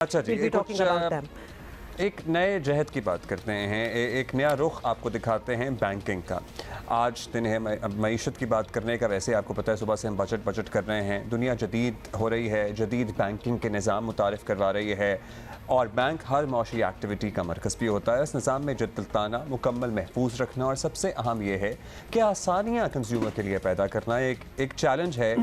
अच्छा जी, एक नए जहद की बात करते हैं, एक नया रुख आपको दिखाते हैं बैंकिंग का। आज दिन है मईशत की बात करने का। वैसे आपको पता है सुबह से हम बजट कर रहे हैं। दुनिया जदीद हो रही है, जदीद बैंकिंग के निज़ाम मुतारिफ़ करवा रही है और बैंक हर मौशी एक्टिविटी का मरकज़ भी होता है। इस निज़ाम में जद्दुल्ताना मुकम्मल महफूज रखना और सबसे अहम यह है कि आसानियाँ कंज्यूमर के लिए पैदा करना एक चैलेंज है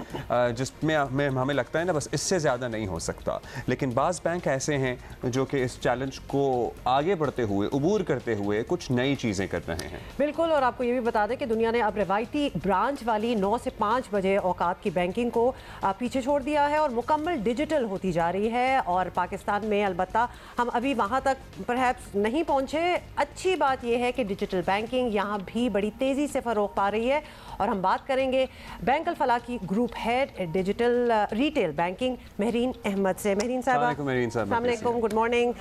जिसमें हमें लगता है ना बस इससे ज़्यादा नहीं हो सकता। लेकिन बाज़ बैंक ऐसे हैं जो कि इस चैलेंज को आगे बढ़ते हुए, उबूर करते हुए कुछ नई चीज़ें कर रहे हैं। बिल्कुल, और आपको ये भी बता दें कि दुनिया ने अब रिवायती ब्रांच वाली 9 से 5 बजे औकात की बैंकिंग को पीछे छोड़ दिया है और मुकम्मल डिजिटल होती जा रही है। और पाकिस्तान में अलबत्ता हम अभी वहाँ तक परहैप्स नहीं पहुँचे। अच्छी बात यह है कि डिजिटल बैंकिंग यहाँ भी बड़ी तेज़ी से फ़रोग पा रही है। और हम बात करेंगे बैंक अल फलाह की group head digital retail banking Mahreen Ahmed से। महरीन साहब, अस्सलाम वालेकुम, गुड मॉर्निंग।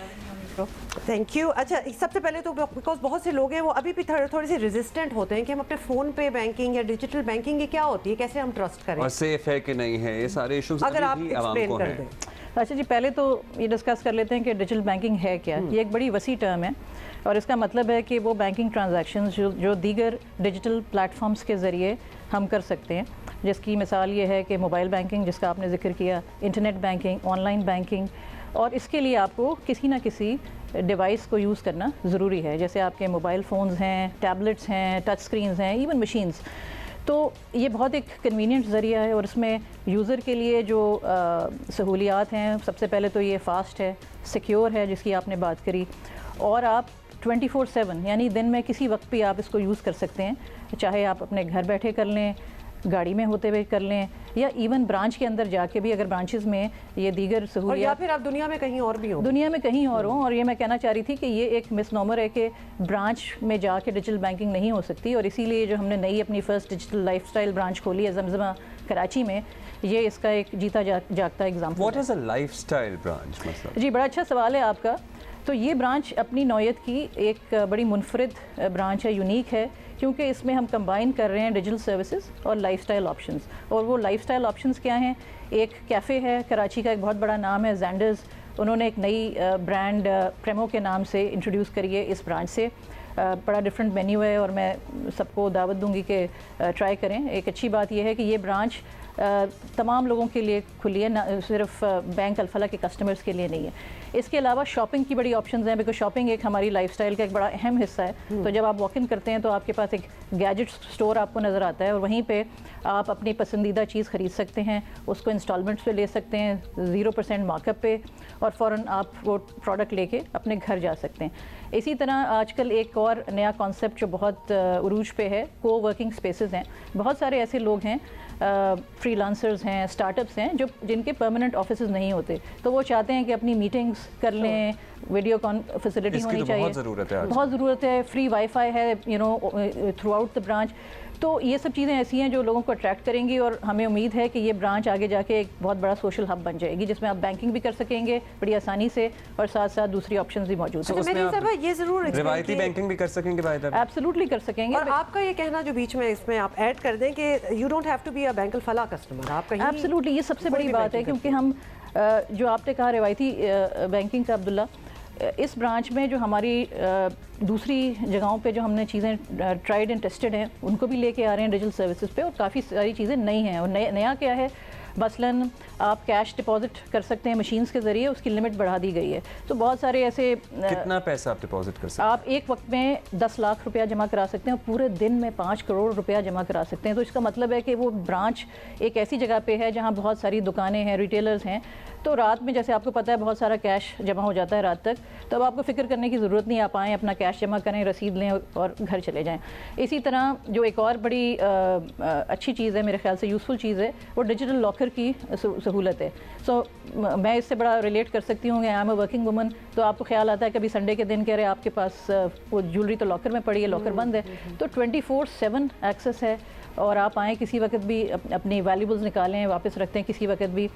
Thank you. अच्छा, सबसे पहले तो बिकॉज बहुत से लोग हैं वो अभी भी थोड़े से रेजिस्टेंट होते हैं कि हम अपने फ़ोन पे बैंकिंग या डिजिटल बैंकिंग ये क्या होती है, कैसे हम ट्रस्ट करें और सेफ है कि नहीं है, ये सारे इश्यूज अगर आप एक्सप्लेन कर दें। अच्छा जी, पहले तो ये डिस्कस कर लेते हैं कि डिजिटल बैंकिंग है क्या। ये एक बड़ी वसी टर्म है और इसका मतलब है कि वो बैंकिंग ट्रांजैक्शंस जो दीगर डिजिटल प्लेटफॉर्म्स के ज़रिए हम कर सकते हैं। जिसकी मिसाल ये है कि मोबाइल बैंकिंग जिसका आपने जिक्र किया, इंटरनेट बैंकिंग, ऑनलाइन बैंकिंग, और इसके लिए आपको किसी ना किसी डिवाइस को यूज़ करना ज़रूरी है। जैसे आपके मोबाइल फ़ोन्स हैं, टैबलेट्स हैं, टच स्क्रीन्स हैं, इवन मशीन्स। तो ये बहुत एक कन्वीनियंट ज़रिया है और इसमें यूज़र के लिए जो सहूलियात हैं, सबसे पहले तो ये फ़ास्ट है, सिक्योर है जिसकी आपने बात करी, और आप 24/7 यानी दिन में किसी वक्त भी आप इसको यूज़ कर सकते हैं। चाहे आप अपने घर बैठे कर लें, गाड़ी में होते हुए कर लें, या इवन ब्रांच के अंदर जाके भी, अगर ब्रांचेस में ये दीगर सहूलियत, या फिर आप दुनिया में कहीं और भी हो, दुनिया में कहीं और हों। और ये मैं कहना चाह रही थी कि ये एक मिसनोमर है कि ब्रांच में जाके डिजिटल बैंकिंग नहीं हो सकती, और इसीलिए जो हमने नई अपनी फ़र्स्ट डिजिटल लाइफस्टाइल ब्रांच खोली है जमजमा कराची में, ये इसका एक जीता जागता example. What is a lifestyle branch मतलब? जी, बड़ा अच्छा सवाल है आपका। तो ये ब्रांच अपनी नौयत की एक बड़ी मुनफरिद ब्रांच है, यूनिक है, क्योंकि इसमें हम कंबाइन कर रहे हैं डिजिटल सर्विसेज और लाइफस्टाइल ऑप्शंस। और वो लाइफस्टाइल ऑप्शंस क्या हैं? एक कैफ़े है कराची का, एक बहुत बड़ा नाम है ज़ैंडर्स। उन्होंने एक नई ब्रांड प्रेमो के नाम से इंट्रोड्यूस करी है इस ब्रांच से। बड़ा डिफरेंट मेन्यू है और मैं सबको दावत दूंगी कि ट्राई करें। एक अच्छी बात यह है कि ये ब्रांच तमाम लोगों के लिए खुली है, ना सिर्फ बैंक अल फलाह के कस्टमर्स के लिए नहीं है। इसके अलावा शॉपिंग की बड़ी ऑप्शंस हैं, बिकॉज शॉपिंग एक हमारी लाइफस्टाइल का एक बड़ा अहम हिस्सा है। तो जब आप वॉक इन करते हैं तो आपके पास एक गैजेट स्टोर आपको नज़र आता है और वहीं पे आप अपनी पसंदीदा चीज़ ख़रीद सकते हैं, उसको इंस्टॉलमेंट्स पे ले सकते हैं 0% मार्कअप पे, और फ़ौरन आप वो प्रोडक्ट लेके अपने घर जा सकते हैं। इसी तरह आजकल एक और नया कॉन्सेप्ट जो बहुत उरूज पे है, को वर्किंग स्पेसेस हैं। बहुत सारे ऐसे लोग हैं, फ्रीलांसर्स हैं, स्टार्टअप्स हैं, जिनके परमानेंट ऑफिसेज नहीं होते, तो वो चाहते हैं कि अपनी मीटिंग्स कर लें, वीडियो कॉन फैसिलिटी होनी चाहिए। बहुत ज़रूरत है, फ्री वाईफाई है थ्रू आउट द ब्रांच। तो ये सब चीज़ें ऐसी हैं जो लोगों को अट्रैक्ट करेंगी, और हमें उम्मीद है कि ये ब्रांच आगे जाके एक बहुत बड़ा सोशल हब बन जाएगी, जिसमें आप बैंकिंग भी कर सकेंगे बड़ी आसानी से, और साथ साथ दूसरी ऑप्शंस भी मौजूद हैं। ये ज़रूर रिवायती बैंकिंग भी कर सकेंगे, एब्सोल्युटली कर सकेंगे। और आपका ये कहना जो बीच में इसमें आप ऐड कर दें कि you don't have to be a bank Al Falah customer, आप कहीं एब्सोल्युटली, ये सबसे बड़ी बात है, क्योंकि हम जो आपने कहा रिवायती बैंकिंग का अब्दुल्ला, इस ब्रांच में जो हमारी दूसरी जगहों पे जो हमने चीज़ें ट्राइड एंड टेस्टेड हैं उनको भी लेके आ रहे हैं डिजिटल सर्विसेज पे, और काफ़ी सारी चीज़ें नई हैं। और नया क्या है? मसलन आप कैश डिपॉजिट कर सकते हैं मशीन्स के ज़रिए, उसकी लिमिट बढ़ा दी गई है। तो बहुत सारे ऐसे, कितना पैसा आप डिपॉजिट कर सकते हैं? आप एक वक्त में 10 लाख रुपया जमा करा सकते हैं और पूरे दिन में 5 करोड़ रुपया जमा करा सकते हैं। तो इसका मतलब है कि वो ब्रांच एक ऐसी जगह पे है जहाँ बहुत सारी दुकानें हैं, रिटेलर्स हैं। तो रात में, जैसे आपको पता है, बहुत सारा कैश जमा हो जाता है रात तक, तो अब आपको फ़िक्र करने की ज़रूरत नहीं, आप आएँ, अपना कैश जमा करें, रसीद लें और घर चले जाएँ। इसी तरह जो एक और बड़ी अच्छी चीज़ है, मेरे ख्याल से यूज़फुल चीज़ है, वो डिजिटल लॉकर की सहूलत है। सो मैं इससे बड़ा रिलेट कर सकती हूँ कि I am a working woman, तो आपको ख्याल आता है कभी संडे के दिन कह रहे आपके पास वो ज्वेलरी तो लॉकर में पड़ी है, लॉकर बंद है, तो 24/7 एक्सेस है, और आप आएँ किसी वक्त भी अपनी वैल्यूबल्स निकालें, वापस रखते हैं किसी वक्त भी।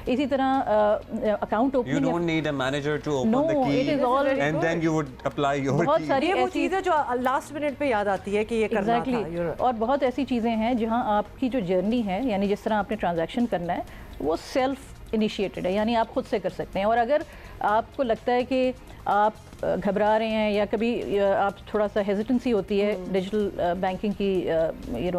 इसी तरह account opening, you don't need a manager to open the key it is all and then you would apply your बहुत key. सारी वो चीज़ है जो लास्ट मिनट पे याद आती है कि ये करना था। और बहुत ऐसी चीज़ें हैं जहां आपकी जो जर्नी है, यानी जिस तरह आपने ट्रांजैक्शन करना है, वो सेल्फ इनिशिएटेड है, यानी आप खुद से कर सकते हैं। और अगर आपको लगता है कि आप घबरा रहे हैं या कभी आप थोड़ा सा हेजिटेंसी होती है डिजिटल बैंकिंग की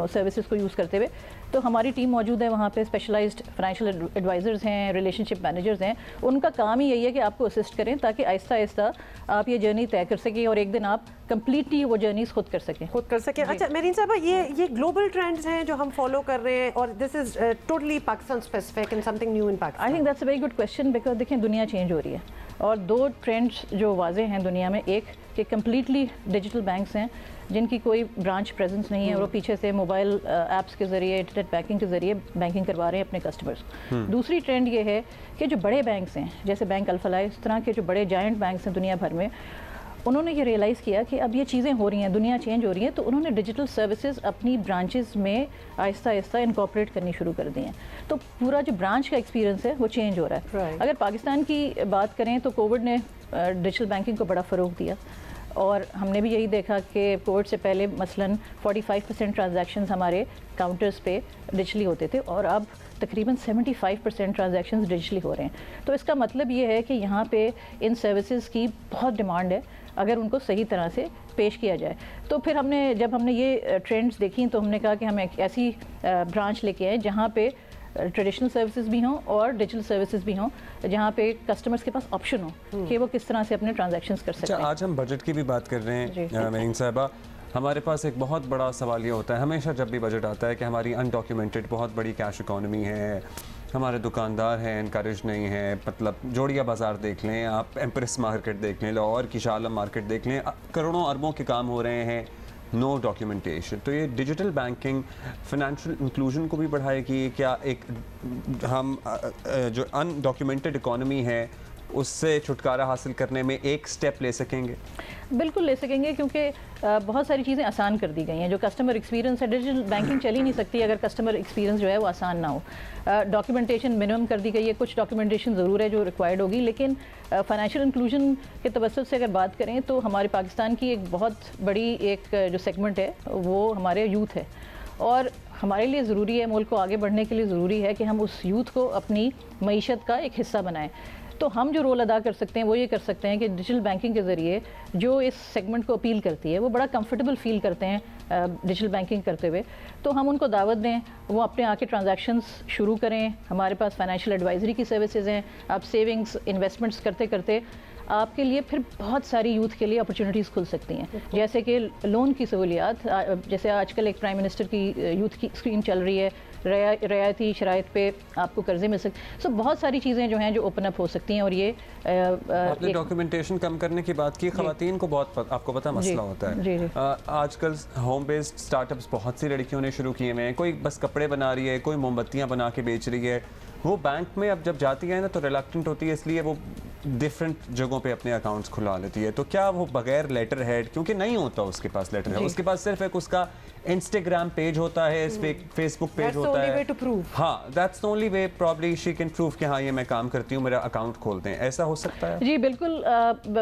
सर्विसेज को यूज़ करते हुए, तो हमारी टीम मौजूद है वहाँ पे। स्पेशलाइज्ड फाइनेंशियल एडवाइजर्स हैं, रिलेशनशिप मैनेजर्स हैं, उनका काम ही यही है कि आपको असिस्ट करें ताकि आहिस्ता आहिस्ता आप ये जर्नी तय कर सकें और एक दिन आप कंप्लीटली वो जर्नीज खुद कर सकें। अच्छा मेरीन साहबा, ये ग्लोबल ट्रेंड्स हैं जो हम फॉलो कर रहे हैं और this is totally Pakistan specific and something new in Pakistan? I think that's a very good question, because देखें दुनिया चेंज हो रही है और दो ट्रेंड्स जो वाजे हैं दुनिया में, एक कि कम्प्लीटली डिजिटल बैंक्स हैं जिनकी कोई ब्रांच प्रेजेंस नहीं है और वो पीछे से मोबाइल ऐप्स के ज़रिए, इंटरनेट बैंकिंग के ज़रिए बैंकिंग करवा रहे हैं अपने कस्टमर्स। दूसरी ट्रेंड ये है कि जो बड़े बैंक्स हैं जैसे बैंक अल्फलाह, इस तरह के जो बड़े जायंट बैंक्स हैं दुनिया भर में, उन्होंने ये रियलाइज़ किया कि अब ये चीज़ें हो रही हैं, दुनिया चेंज हो रही है, तो उन्होंने डिजिटल सर्विसेज अपनी ब्रांचेस में आहिस्ता आहिस्ता इनकॉर्पोरेट करनी शुरू कर दी हैं। तो पूरा जो ब्रांच का एक्सपीरियंस है वो चेंज हो रहा है। Right. अगर पाकिस्तान की बात करें तो कोविड ने डिजिटल बैंकिंग को बड़ा फ़रोग दिया और हमने भी यही देखा कि कोविड से पहले मसलन 45% ट्रांजैक्शंस हमारे काउंटर्स पे डिजिटली होते थे और अब तकरीबन 75% ट्रांजैक्शंस डिजिटली हो रहे हैं। तो इसका मतलब ये है कि यहाँ पे इन सर्विसेज की बहुत डिमांड है अगर उनको सही तरह से पेश किया जाए। तो फिर जब हमने ये ट्रेंड्स देखी तो हमने कहा कि हम एक ऐसी ब्रांच लेके आए जहाँ पे ट्रेडिशनल सर्विसेज भी हों और डिजिटल सर्विसेज भी हों, जहाँ पे कस्टमर्स के पास ऑप्शन हो कि वो किस तरह से अपने ट्रांजैक्शंस कर सकते हैं। आज हम बजट की भी बात कर रहे हैं मेरीन साहिबा। हमारे पास एक बहुत बड़ा सवाल ये होता है हमेशा जब भी बजट आता है कि हमारी अनडॉक्यूमेंटेड बहुत बड़ी कैश इकॉनमी है, हमारे दुकानदार हैं इनकरेज नहीं है। मतलब जोड़िया बाज़ार देख लें आप, एम्प्रेस मार्केट देख लें, लाहौर की शालम मार्केट देख लें, करोड़ों अरबों के काम हो रहे हैं, नो डॉक्यूमेंटेशन। तो ये डिजिटल बैंकिंग फाइनेंशियल इंक्लूजन को भी बढ़ाएगी क्या? एक हम जो अनडॉक्यूमेंटेड इकॉनमी है उससे छुटकारा हासिल करने में एक स्टेप ले सकेंगे? बिल्कुल ले सकेंगे, क्योंकि बहुत सारी चीज़ें आसान कर दी गई हैं। जो कस्टमर एक्सपीरियंस है, डिजिटल बैंकिंग चल ही नहीं सकती अगर कस्टमर एक्सपीरियंस जो है वो आसान ना हो। डॉक्यूमेंटेशन मिनिमम कर दी गई है, कुछ डॉक्यूमेंटेशन ज़रूर है जो रिक्वायर्ड होगी, लेकिन फाइनेंशियल इंक्लूजन के तवज्जुह से अगर बात करें तो हमारे पाकिस्तान की एक बहुत बड़ी एक जो सेगमेंट है वो हमारे यूथ है और हमारे लिए ज़रूरी है, मुल्क को आगे बढ़ने के लिए ज़रूरी है कि हम उस यूथ को अपनी मईशत का एक हिस्सा बनाएं। तो हम जो रोल अदा कर सकते हैं वो ये कर सकते हैं कि डिजिटल बैंकिंग के ज़रिए जो इस सेगमेंट को अपील करती है वो बड़ा कंफर्टेबल फील करते हैं डिजिटल बैंकिंग करते हुए, तो हम उनको दावत दें, वो अपने आके ट्रांजैक्शंस शुरू करें। हमारे पास फाइनेंशियल एडवाइजरी की सर्विसेज हैं, आप सेविंग्स इन्वेस्टमेंट्स करते करते आपके लिए फिर बहुत सारी यूथ के लिए अपॉर्चुनिटीज़ खुल सकती हैं, जैसे कि लोन की सहूलियात। जैसे आजकल एक प्राइम मिनिस्टर की यूथ की स्कीम चल रही है, रियायती शराइत पे आपको कर्जे मिल सकते। सो बहुत सारी चीज़ें जो हैं जो ओपन अप हो सकती हैं। और ये आपने डॉक्यूमेंटेशन कम करने की बात की, ख़वातीन को बहुत आपको पता मसला होता है। आजकल होम बेस्ड स्टार्टअप्स बहुत सी लड़कियों ने शुरू किए हुए हैं, कोई बस कपड़े बना रही है, कोई मोमबत्तियाँ बना के बेच रही है। वो बैंक में अब जब जाती है ना तो रिलक्टेंट होती है, इसलिए वो डिफरेंट जगहों पे अपने अकाउंट्स खुला लेती है। तो क्या वो बगैर लेटर हेड, क्योंकि नहीं होता उसके पास लेटर हेड, उसके पास सिर्फ एक उसका इंस्टाग्राम पेज होता है, फेसबुक पेज होता है, हाँ, that's the only way probably she can prove कि हाँ ये मैं काम करती हूँ, मेरा अकाउंट खोलते हैं, ऐसा हो सकता है? जी बिल्कुल,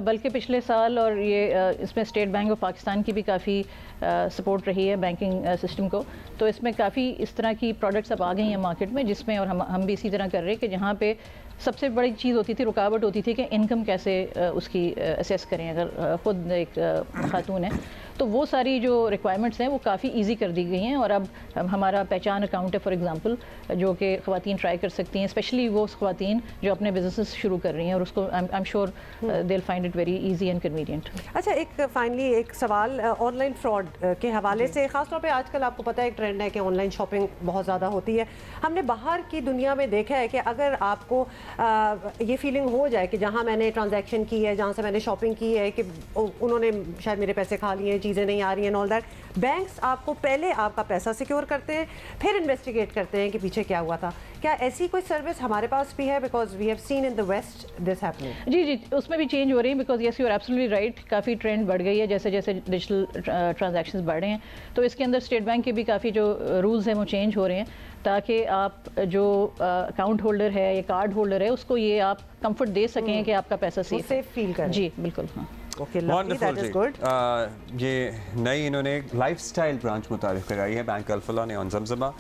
बल्कि पिछले साल और ये इसमें स्टेट बैंक ऑफ पाकिस्तान की भी काफ़ी सपोर्ट रही है बैंकिंग सिस्टम को। तो इसमें काफ़ी इस तरह की प्रोडक्ट्स अब आ गई हैं मार्केट में, जिसमें और हम भी इसी तरह कर रहे हैं कि जहाँ पे सबसे बड़ी चीज़ होती थी, रुकावट होती थी कि इनकम कैसे उसकी असेस करें अगर ख़ुद एक खातून है, तो वो सारी जो रिक्वायरमेंट्स हैं वो काफ़ी इजी कर दी गई हैं। और अब हमारा पहचान अकाउंट है फॉर एग्जांपल, जो कि ख़वातीन ट्राई कर सकती हैं, स्पेशली वो ख़वातीन जो अपने बिजनेस शुरू कर रही हैं, और उसको I am sure they will find it very easy and convenient. अच्छा, एक फाइनली एक सवाल ऑनलाइन फ्रॉड के हवाले से, ख़ासतौर पे आजकल आपको पता है एक ट्रेंड है कि ऑनलाइन शॉपिंग बहुत ज़्यादा होती है। हमने बाहर की दुनिया में देखा है कि अगर आपको ये फीलिंग हो जाए कि जहाँ मैंने ट्रांजैक्शन की है, जहाँ से मैंने शॉपिंग की है, कि उन्होंने शायद मेरे पैसे खा लिए हैं, चीज़ें नहीं आ रही हैं, ऑल दैट, बैंक्स आपको पहले आपका पैसा सिक्योर करते हैं, फिर इन्वेस्टिगेट करते हैं कि पीछे क्या हुआ था। क्या ऐसी कोई सर्विस हमारे पास भी है? Because we have seen in the west this happening. जी जी, उसमें भी चेंज हो रही है, because yes you are absolutely right, काफ़ी ट्रेंड बढ़ गई है जैसे जैसे डिजिटल ट्रांजैक्शंस बढ़ रहे हैं। तो इसके अंदर स्टेट बैंक के भी काफ़ी जो रूल्स हैं वो चेंज हो रहे हैं, ताकि आप जो अकाउंट होल्डर है या कार्ड होल्डर है उसको ये आप कंफर्ट दे सकें कि आपका पैसा सेफ फील करें। जी बिल्कुल, हाँ। Okay, lovely, that is good. ये नई इन्होंने लाइफस्टाइल ब्रांच मुतारिफ कराई है बैंक अल्फला ने ऑन जमजमा।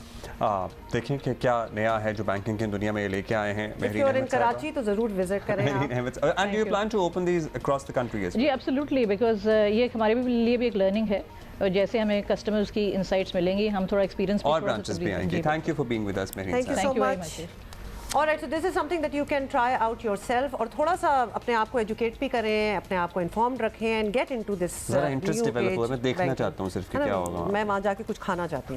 देखें कि क्या नया है जो बैंकिंग की दुनिया में ये लेके आए हैं। If you are in Karachi तो जरूर विजिट करें आप। And you plan to open these across the country as जी एब्सोल्युटली, बिकॉज ये हमारे लिए भी एक लर्निंग है और जैसे हमें कस्टमर्स की इंसाइट्स मिलेंगी हम थोड़ा एक्सपीरियंस और ब्रांचेस भी आएंगे। Thank you for being with us Mehreen Thank you साहब। so Thank you very much. much. Alright, so this is something that you can try out yourself और थोड़ा सा अपने आप को एजुकेट भी करें, अपने आप को इन्फॉर्म्ड रखें एंड गेट इनटू दिस ज़रा इंटरेस्ट डेवलप हुआ, मैं देखना चाहता हूँ सिर्फ कि क्या होगा। मैं वहाँ जाके कुछ खाना चाहती हूँ।